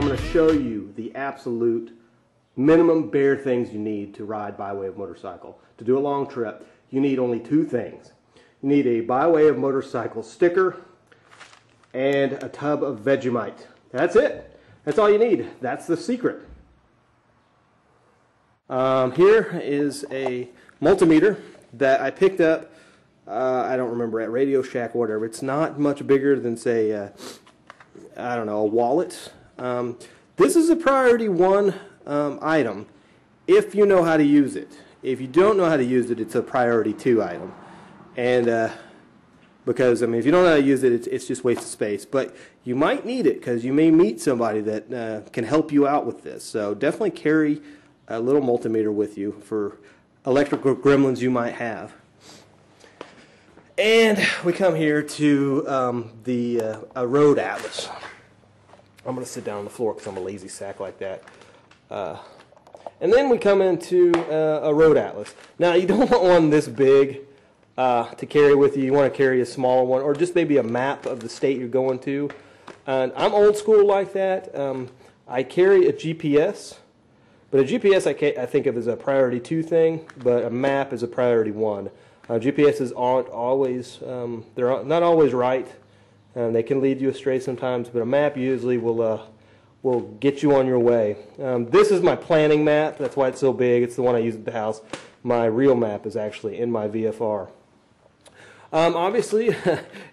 I'm going to show you the absolute minimum bare things you need to ride by way of motorcycle. To do a long trip, you need only two things. You need a by way of motorcycle sticker and a tub of Vegemite. That's it. That's all you need. That's the secret. Here is a multimeter that I picked up, I don't remember, at Radio Shack or whatever. It's not much bigger than, say, I don't know, a wallet. This is a priority 1 item if you know how to use it. If you don't know how to use it, it's a priority 2 item. And because, I mean, if you don't know how to use it, it's just waste of space. But you might need it because you may meet somebody that can help you out with this. So definitely carry a little multimeter with you for electrical gremlins you might have. And we come here to a road atlas. I'm going to sit down on the floor because I'm a lazy sack like that. And then we come into a road atlas. Now, you don't want one this big to carry with you. You want to carry a smaller one, or just maybe a map of the state you're going to. And I'm old school like that. I carry a GPS, but a GPS I think of as a priority 2 thing, but a map is a priority 1. GPSs aren't always, they're not always right. They can lead you astray sometimes, but a map usually will get you on your way. This is my planning map. That's why it's so big. It's the one I use at the house. My real map is actually in my VFR. Obviously,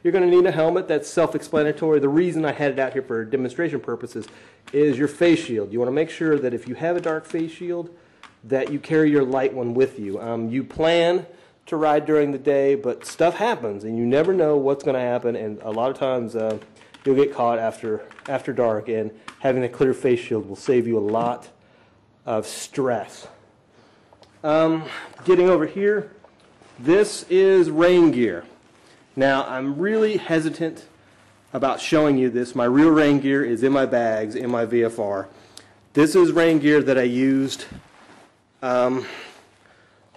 you're going to need a helmet. That's self-explanatory. The reason I had it out here for demonstration purposes is your face shield. You want to make sure that if you have a dark face shield, that you carry your light one with you. You plan to ride during the day, but stuff happens, and you never know what's going to happen, and a lot of times you'll get caught after dark, and having a clear face shield will save you a lot of stress. Getting over here, this is rain gear. Now, I'm really hesitant about showing you this. My real rain gear is in my bags, in my VFR. This is rain gear that I used on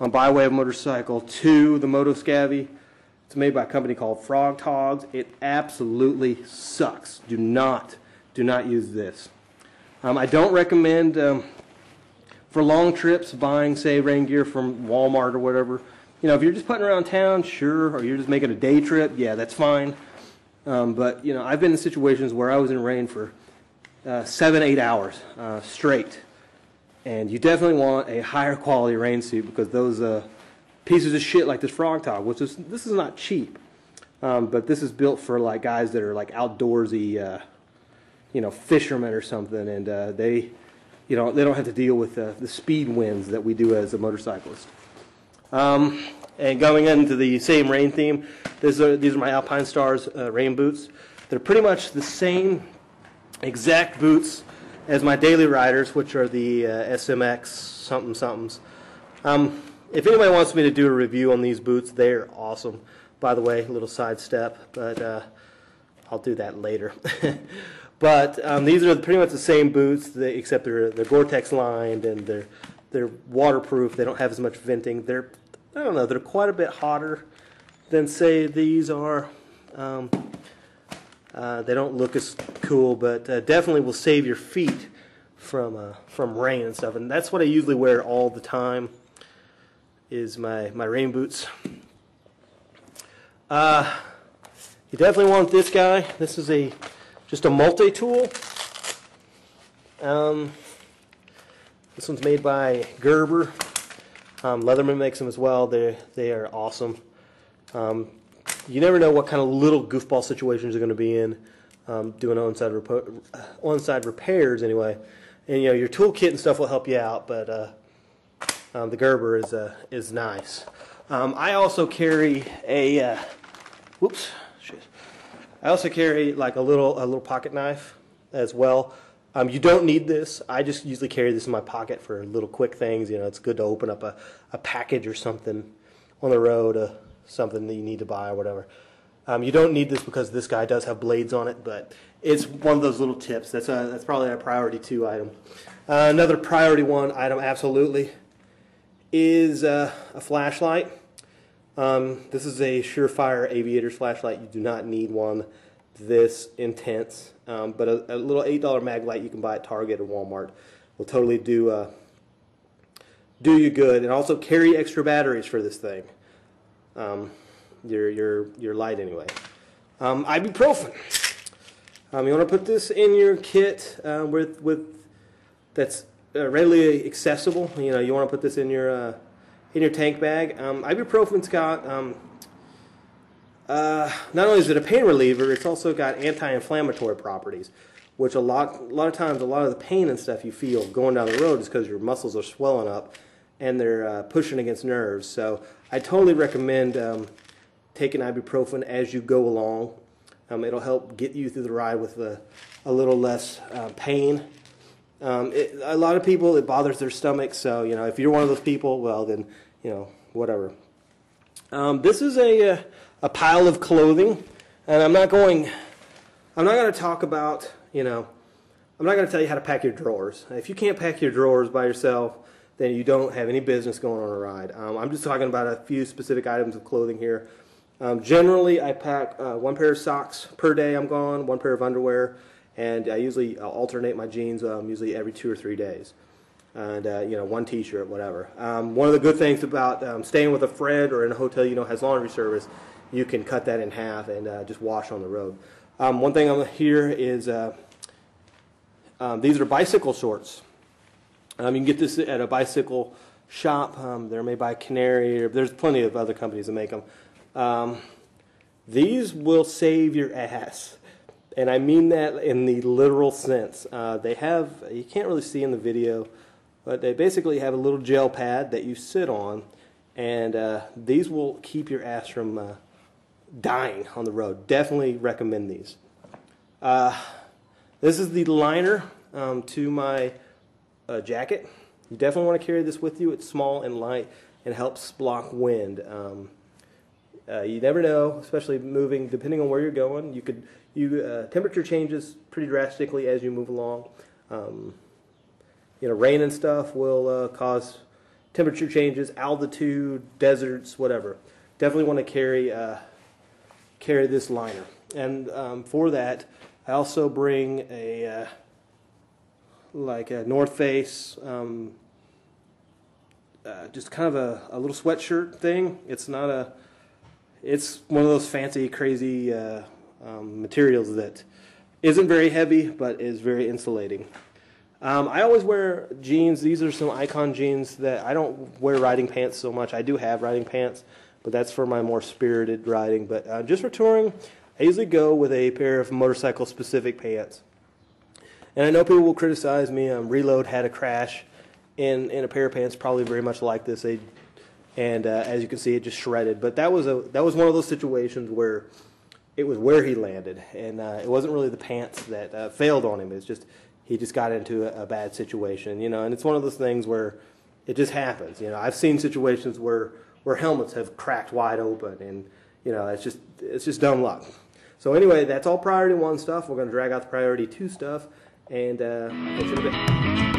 by way of motorcycle to the Motoscavvy. It's made by a company called Frog Togs. It absolutely sucks. Do not use this. I don't recommend for long trips buying, say, rain gear from Walmart or whatever. You know, if you're just putting around town, sure, or you're just making a day trip, yeah, that's fine. But, you know, I've been in situations where I was in rain for 7-8 hours straight. And you definitely want a higher quality rain suit because those pieces of shit like this Frog Tog, this is not cheap. But this is built for like guys that are like outdoorsy, you know, fishermen or something, and they don't have to deal with the speed winds that we do as a motorcyclist. And going into the same rain theme, these are my Alpine Stars rain boots. They're pretty much the same exact boots as my daily riders, which are the SMX something-somethings. If anybody wants me to do a review on these boots, they're awesome. By the way, a little sidestep, but I'll do that later. But these are pretty much the same boots, except they're Gore-Tex lined and they're waterproof. They don't have as much venting. I don't know, they're quite a bit hotter than, say, these are. They don't look as cool, but definitely will save your feet from rain and stuff. And that's what I usually wear all the time, is my rain boots. You definitely want this guy. This is just a Multitool. This one's made by Gerber. Leatherman makes them as well. They are awesome. You never know what kind of little goofball situations you're going to be in doing on-side repairs anyway. And you know, your toolkit and stuff will help you out, but the Gerber is nice. I also carry a I also carry like a little pocket knife as well. You don't need this. I just usually carry this in my pocket for little quick things. You know, it's good to open up a package or something on the road, something that you need to buy or whatever. You don't need this because this guy does have blades on it, but it's one of those little tips. That's probably a priority 2 item. Another priority 1 item, absolutely, is a flashlight. This is a Surefire Aviator's flashlight. You do not need one this intense, but a little $8 mag light you can buy at Target or Walmart will totally do you good. And also carry extra batteries for this thing. Your light anyway. Ibuprofen. You want to put this in your kit that's readily accessible. You know, you want to put this in your tank bag. Ibuprofen's got not only is it a pain reliever, it's also got anti-inflammatory properties, which a lot of times, a lot of the pain and stuff you feel going down the road is because your muscles are swelling up and they're pushing against nerves. So I totally recommend taking ibuprofen as you go along. It'll help get you through the ride with a little less pain. A lot of people, it bothers their stomach, so you know, if you're one of those people, well then, you know, whatever. This is a pile of clothing, and I'm not going to talk about, you know, I'm not going to tell you how to pack your drawers. If you can't pack your drawers by yourself, then you don't have any business going on a ride. I'm just talking about a few specific items of clothing here. Generally, I pack one pair of socks per day I'm gone, one pair of underwear, and I usually alternate my jeans usually every 2 or 3 days. And, you know, one t-shirt, whatever. One of the good things about staying with a friend or in a hotel you know has laundry service, you can cut that in half and just wash on the road. One thing I'm here is these are bicycle shorts. You can get this at a bicycle shop. They're made by Canary. There's plenty of other companies that make them. These will save your ass, and I mean that in the literal sense. They have, you can't really see in the video, but they basically have a little gel pad that you sit on, and these will keep your ass from dying on the road. Definitely recommend these. This is the liner to my jacket. You definitely want to carry this with you. It's small and light and helps block wind. You never know, especially moving, depending on where you're going. Temperature changes pretty drastically as you move along. You know, rain and stuff will cause temperature changes, altitude, deserts, whatever. Definitely want to carry this liner. And for that, I also bring a like a North Face, just kind of a little sweatshirt thing. It's not a It's one of those fancy, crazy materials that isn't very heavy, but is very insulating. I always wear jeans. These are some Icon jeans that I don't wear riding pants so much. I do have riding pants, but that's for my more spirited riding. But just for touring, I usually go with a pair of motorcycle-specific pants. And I know people will criticize me. Reload had a crash in a pair of pants probably very much like this. And as you can see, it just shredded. But that was one of those situations where it was where he landed, and it wasn't really the pants that failed on him. It's just he just got into a bad situation, you know. And it's one of those things where it just happens, you know. I've seen situations where helmets have cracked wide open, and you know, it's just dumb luck. So anyway, that's all priority 1 stuff. We're going to drag out the priority 2 stuff, and catch you in a bit.